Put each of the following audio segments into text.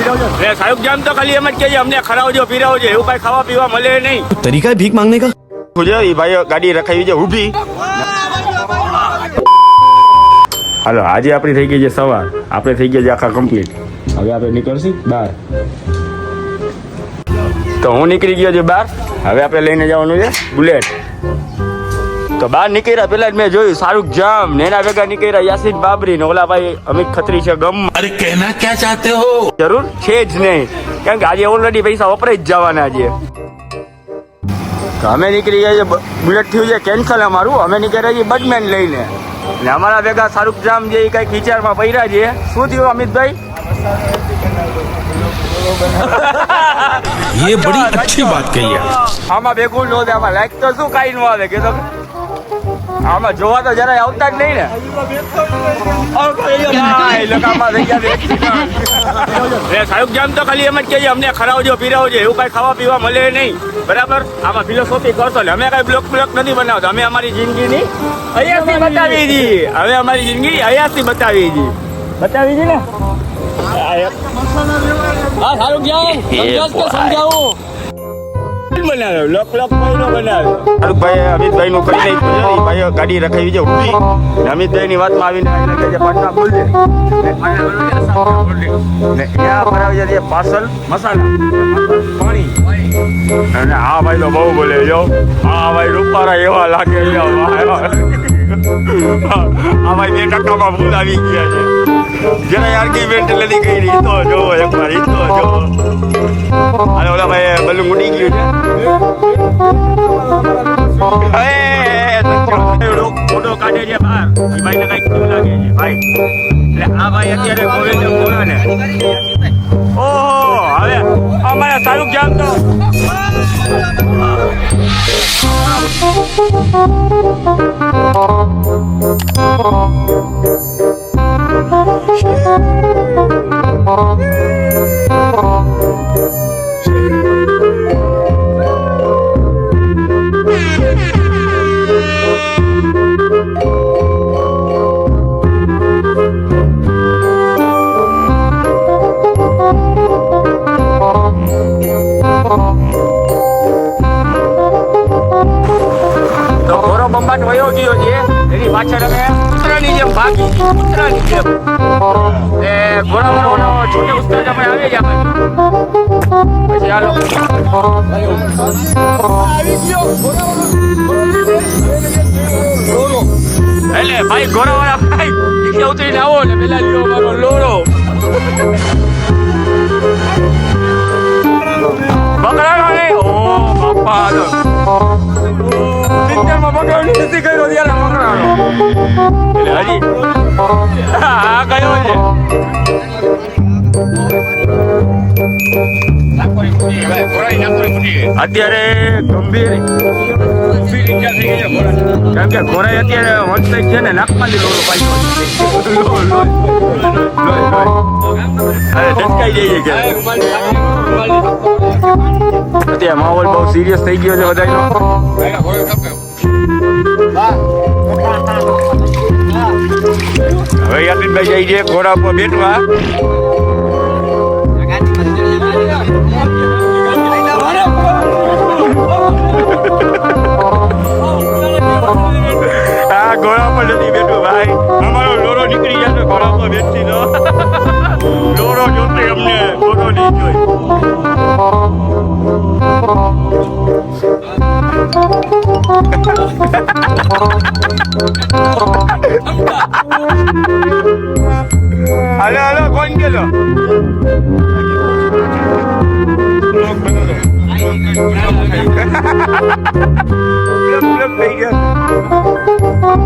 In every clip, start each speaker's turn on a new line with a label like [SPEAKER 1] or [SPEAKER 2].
[SPEAKER 1] પીરાવજો સાહેબ જામ તો ખાલી એમ જ કહીએ અમને ખરાવજો પીરાવજો એવું કઈ ખાવા પીવા મળે નહીં
[SPEAKER 2] तरीका है भीख मांगने का
[SPEAKER 1] એ ભાઈ ગાડી રખાવી છે ઊભી હાલો આજે આપણી થઈ ગઈ છે સવાર આપણે થઈ ગયા છે આખા કમ્પ્લીટ હવે આપણે નીકળશું બહાર તો હું નીકળી ગયો છું બહાર હવે આપણે લઈને જવાનું છે બુલેટ તો બહાર નીકળ્યા પેલા જ મેં જોયું શાહરુખ જામ ને એના ભેગા નીકળ્યા યાસીન બાબરી ને ઓલા ભાઈ અમિત ખત્રી છે ગમ
[SPEAKER 2] अरे कहना क्या चाहते हो
[SPEAKER 1] જરૂર છે જ નહીં કેમ કે આજે ઓલરેડી પૈસા વપરાઈ જ જવાના છે તો અમે નીકળી ગયા છે બુલેટ થયું છે કેન્સલ અમારું અમે નીકળ્યા છીએ બડમેન લઈને ને અમારા ભેગા શાહરુખ જામ જે કઈક વિચારમાં પડ્યા છે શું થયું અમિતભાઈ
[SPEAKER 2] ये बड़ी अच्छी बात कही है
[SPEAKER 1] આમાં ભેગું નો થાય આમાં લાઈક તો શું કાંઈ નો આવે કે તો આમાં જોવા તો જરાય આવતા જ નહીં ને શાહરુખ જામ તો ખાલી એમ જ કહીએ અમને ખરાવજો પીરાવજો એવું કઈ ખાવા પીવા મળે નહીં બરાબર આમાં ફિલોસોફી કરશો ને અમે કઈ બ્લોક નથી બનાવતા અમે અમારી જિંદગીની અહીંયાથી બતાવી દી હવે અમારી જિંદગી અહીંયાથી બતાવી દી ને હા શાહરુખ જામ સમજાવું બનાવ્યો લોક કોઈ નો બનાવ્યો શાહરુખભાઈ અમિતભાઈ નું કરી નાખ્યું છે ભાઈ ગાડી રખાવી છે ઊભી અમિતભાઈ ની વાતમાં આવીને કે જે પાટના બોલ દે ને ત્યાં ભરાવી છે પાર્સલ મસાલા પાણી અને આ ભાઈ તો બહુ બોલે જો આ ભાઈ રૂપારા એવા લાગે છે આ ભાઈ 2 ટકામાં ભૂલ આવી ગયા છે જરા આર્ગ્યુમેન્ટ લડી ગઈ રહી તો જો એકવાર ઈ તો જો અરે ઓલા ભાઈ બલૂન ઉડી ગયું છે ફોટો કાઢે છે બહાર એ ભાઈ ને કઈક કેવું લાગે છે ભાઈ એટલે આ ભાઈ અત્યારે ગોવે છે ગોવે ને ઓહો હવે અમારા શાહરુખ જામ તો બંબાટ વયો ગયો છે એની પાછળ અમે કૂતરાની જેમ ભાગી કૂતરાની જેમ એ ઘોડાવાળો છોટે ઉસ્તર અમે આવી ગયા પછી હાલો એટલે ભાઈ ઘોડાવાળા ભાઈ નીચે ઉતરીને આવો ને પેલા લ્યો મારો લોડો પકડાનો નહીં ઓ બાપા પિક્ચરમાં પકડવાની નથી કર્યો ત્યારે પકડાનો એટલે હજી હા કયો છે અત્યારે ગંભીર કેમ કે ઘોડાઈ અત્યારે વંશઈ છે ને નાકમાં લીધો અરે ધટકાઈ જઈએ કે અત્યારે માહોલ બહુ સિરિયસ થઈ ગયો છે બધાનો હવે યાસીનભાઈ જાય છે ઘોડા પર બેઠવા આ ઘોડા પર નથી બેઠું ભાઈ અમારો લોરો નીકળી જાય તો ઘોડા પર બેઠી દો લોરો જોતે અમને ઘોડો નહીં જોઈ હાલો કોણ ગયેલો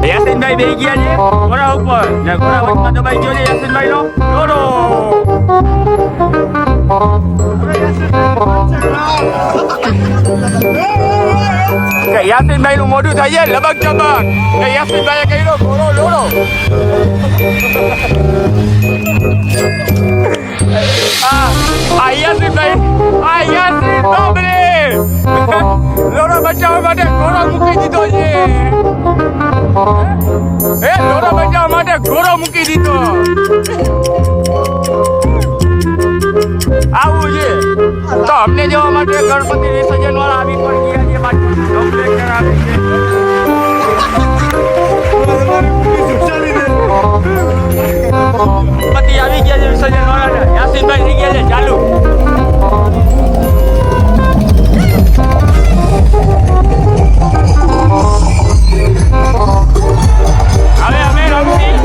[SPEAKER 1] યાસીનભાઈ બેસી ગયા છે ઘોડા ઉપર ને ઘોડા વચમાં દબાઈ ગયો છે યાસીનભાઈ નો લોડો યાસીનભાઈ નું મોઢું થાય છે લબક જબક યાસીનભાઈ કહ્યું ઘોડો લોડો યાસીન બાબરે લોડો બચાવવા માટે ઘોડો મૂકી દીધો છે લોડો બચાવવા માટે ઘોડો મૂકી દીધો અમને જવા માટે ગણપતિ વિસર્જન વાળા આવી પણ ગયા છે પાછું કમ્પ્લેન આવે છે ગણપતિ આવી ગયા છે વિસર્જન વાળા યાસીનભાઈ થઈ ગયા છે ચાલુ હવે અમે રમશી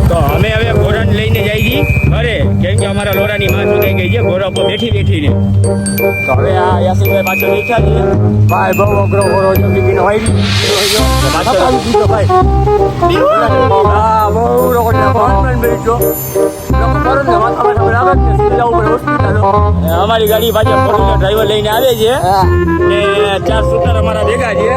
[SPEAKER 1] તો અમે હવે ઘોડાને લઈને જઈ ગઈ ઘરે કેમ કે અમારા લોરાની માં સુકાઈ ગઈ છે ઘોડા પર બેઠી તો હવે આ યાસીનભાઈ પાછળ બેઠા છે ભાઈ બહુ અઘરો ઘોડો જમીને હોય પાછળ આવી દીધો ભાઈ હા બહુ લોકો બેઠો અમારી ગાડી પાછળ ફોર વ્હીલર ડ્રાઈવર લઈને આવે છે ને 4 શૂટર અમારા ભેગા છે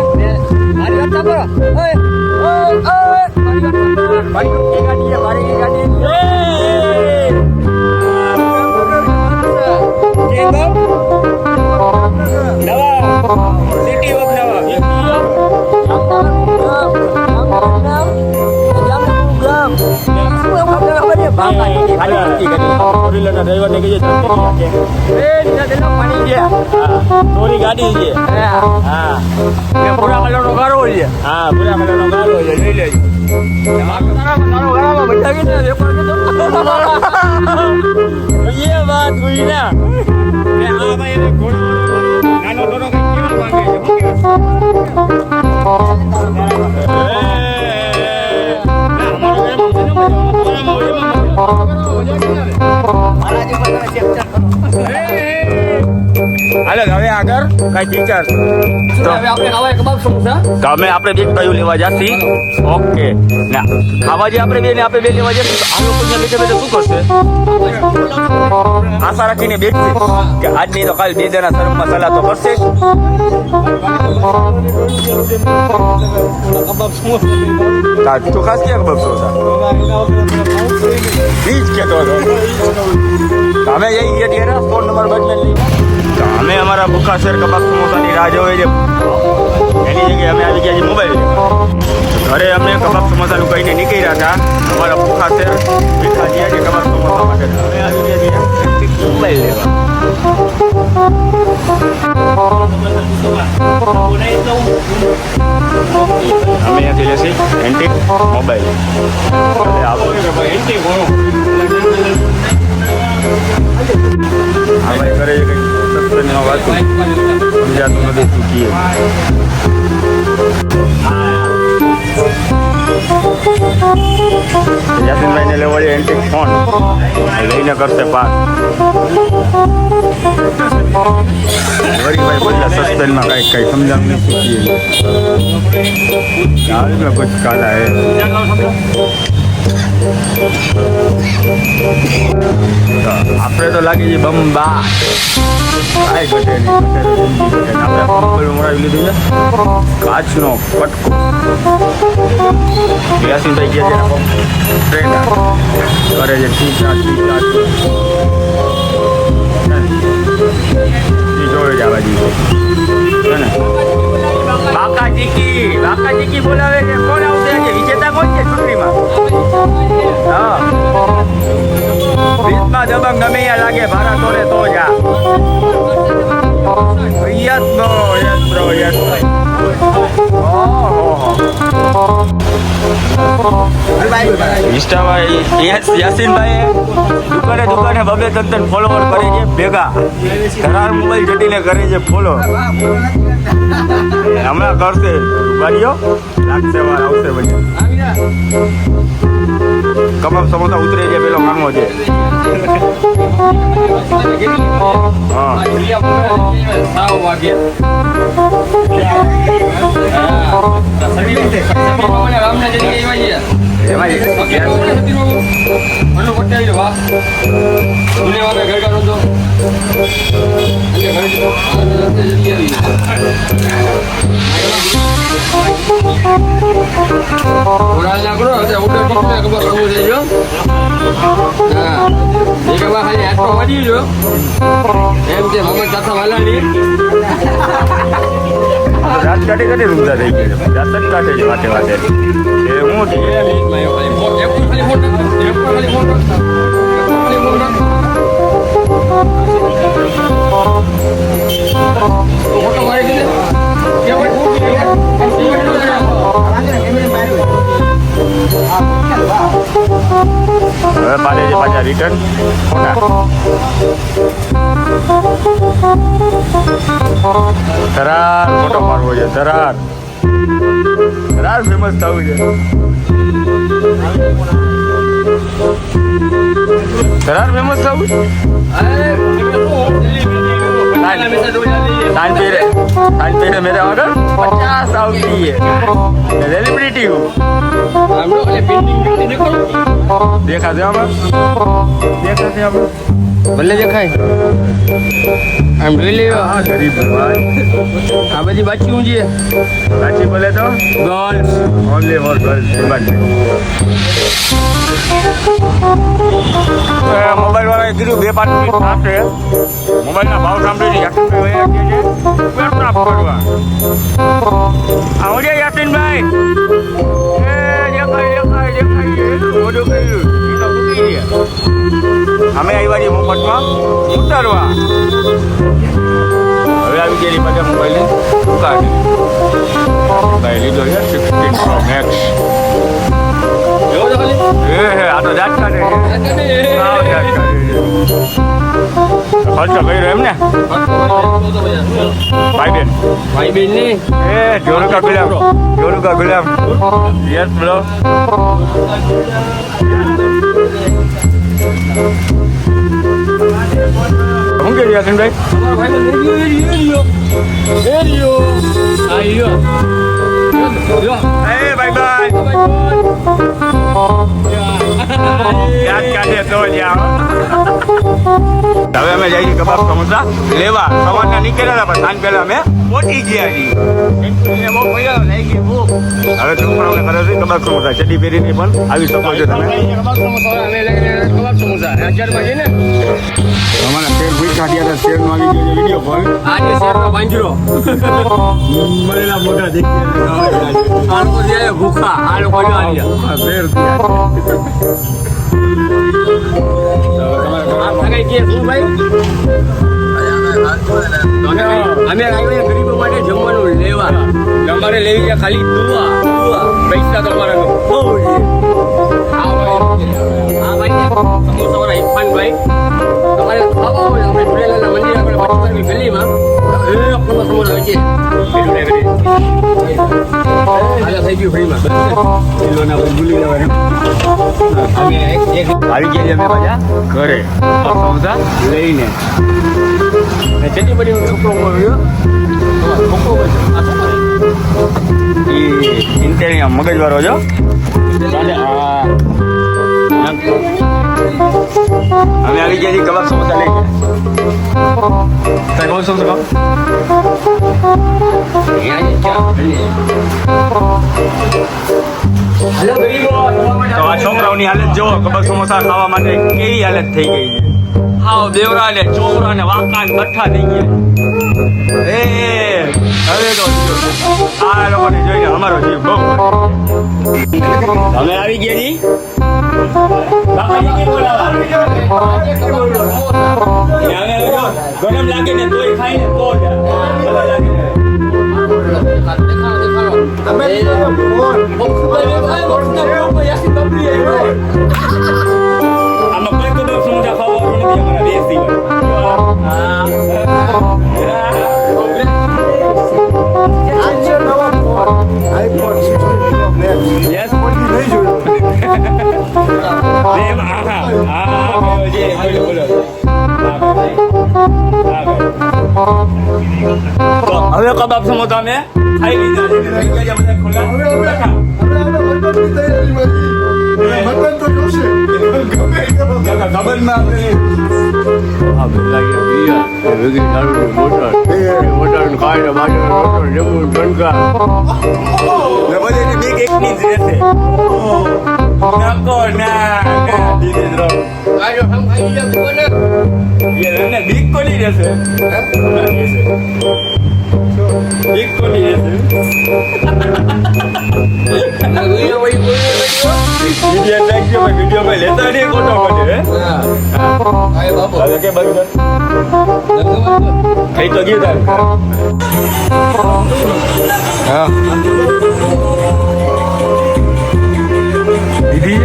[SPEAKER 1] ગાડી છે હા પૂરા કલરનો ગાળો છે હા પૂરા કલરનો ગાળો છે લઈ લેજો ये बात हुई ना हाँ भाई नानो दोनों का केवल मांगे હાલો હવે આગળ કઈ ટીચર તો અમે આપણે બે કયું લેવા જાસી ઓકે ના ખાવા જે આપણે બે લેવા જશે તો આ લોકો બેઠા બેઠા શું કરશે આશા રાખીને બેઠશે કે આજ નહીં તો કાલ બે દાના શરમ મસાલા તો કરશે તો ખાસ ક્યાં કબાબ સમોસા બીજ કેતો હતો અમે જઈ ગયા ત્યારે ફોન નંબર બદલે લઈ તો અમે અમારા ભૂખા શેર કબાબ સમોસાની રાહ જોઈએ છે એની જગ્યાએ અમે આવી ગયા છીએ મોબાઈલ ઘરે અમે કબાબ સમોસાનું કહીને નીકળ્યા હતા અમારા ભૂખા શેર મીઠા ગયા છે કબાબ સમોસા માટે અમે આવી ગયા છીએ મોબાઈલ લેવા અમે અહીંયાથી લેશી એન્ટિક મોબાઈલ હા ભાઈ કરે કંઈક વાત સમજાતું નથી શું કીએ યાસીનભાઈને લેવો છે એન્ટિક ફોન લઈને કરશે પાસ ગરીભાઈ બોલ્યા સસ્પેન્ડમાં કંઈ સમજાવ નહીં શીખીએ હાલ મેં કુછ કાઢા હે આપણે તો લાગી છે બંબા કાંઈ ઘટે નહીં, ઘટે તો જિંદગી ઘટે ને. આપણે પંપ મરાવી લીધું છે કાચનો પટકો. યાસીનભાઈ ગયા છે એના પંપ ટ્રેન કરે છે ટીચા જોડે જવા જઈએ છે ને. બાકા ચીકી બોલાવે છે. કોણ આવશે આજે? વિજેતા કોણ છે ચૂંટણીમાં? હા, રીતમાં દબંગ ગમે ત્યાં લાગે ભાડા તોડે તો જા. યાસીનભાઈ દુકાને બબે તંતન ફોલોવર કરે છે ભેગા. ધરાર મોબાઈલ જટીને કરે છે ફોલો. હમણાં કરશે ઉભારીઓ લાગશે વાર આવશે બધા. કબાબ સમોસા ઉતરે છે પેલો કામો છે. હા રાત કાઢી રૂમતા થઈ ગઈ છે. રાત જ કાઢે છે વાતે વાતે. એ હું છે હવે પાડે છે પાછા રિટર્ન થરાર ફોટો પાડવો છે. થરાર ફેમસ થવું છે. થરાર ફેમસ થવું साइन पे मेरे ऑर्डर 50 आवती है. सेलिब्रिटी हूँ. देखा थे
[SPEAKER 3] ભલે દેખાય આમ રેલી
[SPEAKER 1] गरीब भाई.
[SPEAKER 3] આ બધી બાકી હું છે
[SPEAKER 1] साची बोले तो
[SPEAKER 3] girls
[SPEAKER 1] only for girls. Mobile વાળાએ કીધું 2-5 મિનિટ થશે. મોબાઈલના ભાવ સાંભળીને યાસીનભાઈ પેટ્રાપ કરવા આવો છે. યાસીનભાઈ એ દેખાય મોઢું કર્યું એ તો મૂકી દે. અમે આવ્યા છીએ મફતમાં ઉતારવા. હવે આવી ગયેલી પાછા મોબાઈલની દુકાન. ભાઈ લીધો છે 16 Pro Max. આ તો જાત કાઢે છે. ખર્ચો કર્યો એમ ને ભાઈ બેન
[SPEAKER 3] ની
[SPEAKER 1] એ જોરુકા ગુલામ યસ બ્રો. શું કે યાસીનભાઈ? Bye bye. યાદ કાઢે તો જાઓ. હવે અમે જઈએ કબાબ સમોસા લેવા. સવારના નીકળ્યા હતા પણ સાંજ પહેલા અમે પહોંચી ગયા છીએ. હવે છોકરાઓને કરે છે કબાબ સમોસા. ચડી પહેરીને પણ આવી શકો છો તમે. અમારા શેર ભૂઈ કાઢ્યા હતા. શેરનો આવી ગયો વિડીયો કોલ.
[SPEAKER 3] આજે શેરનો પાંજરો
[SPEAKER 1] મળેલા મોટા દેખ્યા
[SPEAKER 3] આ લોકો છે ભૂખા. આ લોકો
[SPEAKER 1] શેર
[SPEAKER 3] અમે આવ્યા ગરીબો માટે જમવાનું લેવા. તમારે લેવી છે ખાલી દુઆ. પૈસા તમારા બહુ છે. આ ભાઈ સમોસાવાળા ઇરફાનભાઈ તમારે ખાવા હોય આપણે ઝૂલેલાલના મંદિર આપણે 25 ગલીમાં સમોસા વેચે. હાલા થઈ ગયું ફ્રીમાં.
[SPEAKER 1] આવી ગયા અમે પાછા ઘરે સમોસા લઈને. કેટલી બધી છોકરો ઇન્ટેલિયમ મગજવાળો છો. અમે આવી ગયા છીએ કબાબ સમોસા લઈ ગયા. કબાબ સમોસા ખાઓ. તો આ છોકરાઓની હાલત જો કબાબ સમોસા ખાવા માટે કેવી હાલત થઈ ગઈ છે. હાવ દેવરા ને ચોરા ને વાંકા ને બઠ્ઠા થઈ ગયા. એ હવે તો આ લોકોને જોઈને અમારો જીવ બહુ અમે આવી ગયા છીએ. બાપાજી બોલાવા ગરમ લાગે ને તોય ખાઈ ને તો આમાં કોઈ કદમ સમજા ખાવાનું નથી અમારા દેશી હવે કબાબ સમોસા મેં ખાઈ લીધા છે. બધા ખુલ્લા બીક એકની જ રહેશે. બીક કોની રહેશે? બીક કોની રહેશે? વિડીયો માં લેતા નહીં ખોટો પડે. કે બરોબર કઈ તો ગયું તારે. હા દીદી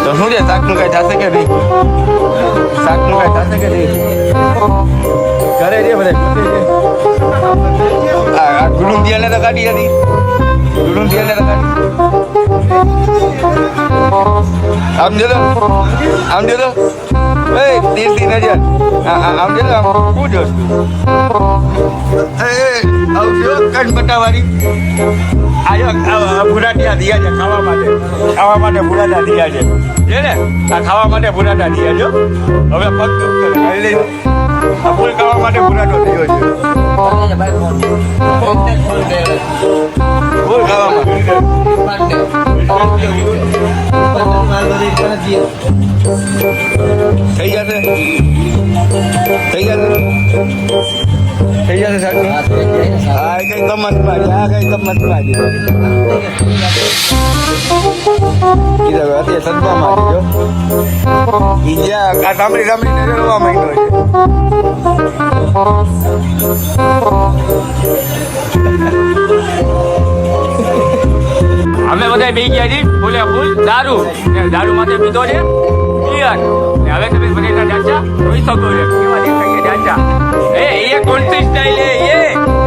[SPEAKER 1] તો શું છે શાકનું કઈ થશે કે નહીં? શાકનું કઈ થશે કે નહીં? કરે છે બધા આ ગુડું દિયાને તો કાઢી હતી. ગુડું દિયાને તો કાઢી. આમ જો આમ જો એ તીર નજર આમ જો આમ શું જોશ આવજો કણ બટાવાળી આયો ભૂરાટિયા દિયા છે ખાવા માટે ભૂરાટા દિયા છે ને આ ખાવા માટે ભૂરાટા દિયા છો. હવે ફક્ત ખાઈ લઈ આ ફૂલ ખાવા માટે ભૂરાટો થયો છે. ફૂલ ખાવા માટે થઈ જશે સાહેબ. હા કઈ કમતમાં છે. આ કઈ કમતમાં છે. અત્યારે સદમાં છે. જો ઈજા આ સાંભળીને રડવા માંડ્યો છે. અમે બધા પી ગયા છીએ ફૂલે ફૂલ દારૂ માટે પીધો છે બિયર. હવે તમે બધા ચાચા જોઈ શકો છો કેવા દેખાય ચાચા. એ કોણસી સ્ટાઇલ હે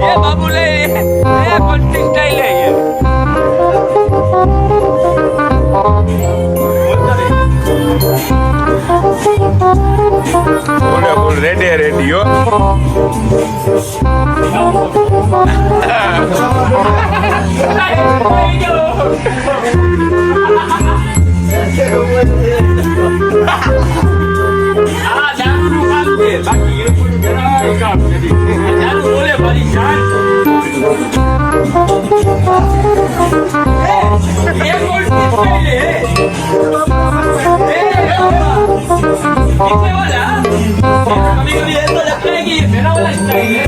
[SPEAKER 1] એ બાબુ લે એ કોણસી સ્ટાઇલ હે ये બોલ રેડિયો બાકી એ કોઈ જરાય કામ નથી. બોલે મારી જાન એ કોણ છે पीछे वाला कभी कभी ऐसा लगता है कि ये मेरा वाला स्टाइल है.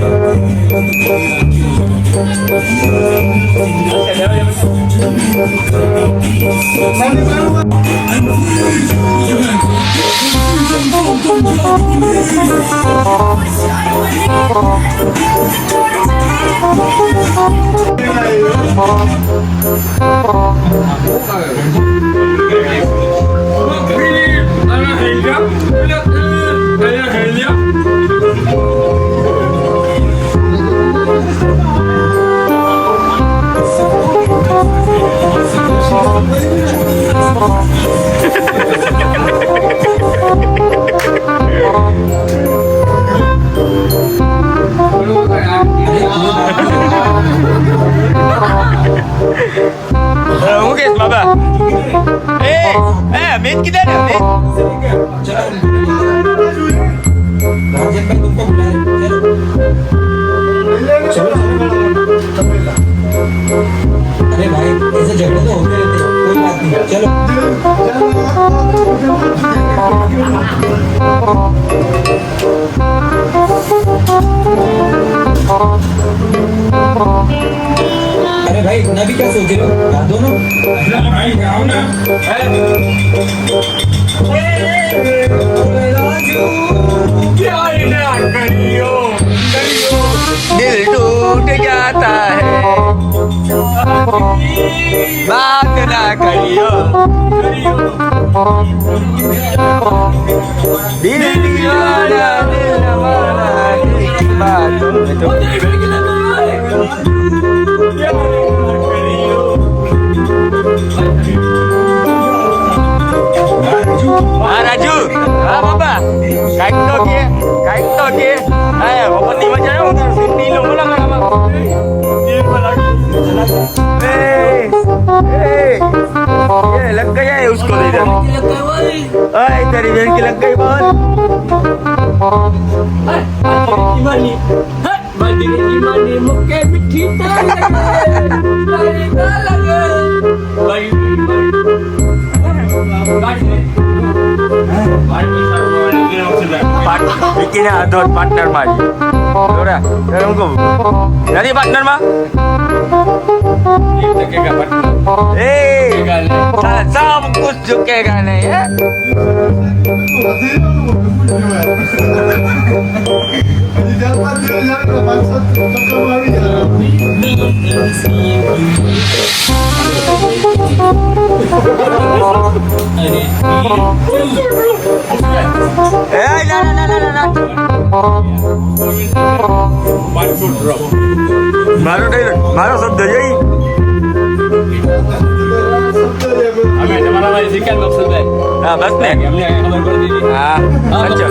[SPEAKER 1] अमित किधर है अमित?
[SPEAKER 4] राजन भाई तुमको बुला रहे चलो अरे भाई ऐसे झगड़े तो होते रहते हैं कोई बात नहीं चलो अरे भाई इतना भी क्या सोच रहे हो गा दो ना
[SPEAKER 1] दिल टूट जाता है बात ना करियो दिल दीवाना दिल हमारा दिल की बातों में तो हाँ राजू हाँ बाबा काइट तो के हाँ बाबा नहीं मजा है उधर सुननी लो बोला मैं ये लग गया है उसको इधर अरे तेरी बहन की लग गई बोल
[SPEAKER 3] Imani muke mithi
[SPEAKER 1] bikinnya adon partner mah udah sekarang gua jadi partner mah salah sambut juga kan ya मारो शब्द यही
[SPEAKER 3] हमें तुम्हारा भाई सिक्का मकसद है
[SPEAKER 1] हाँ बस ने
[SPEAKER 3] हमने खबर कर दी थी
[SPEAKER 1] हाँ अच्छा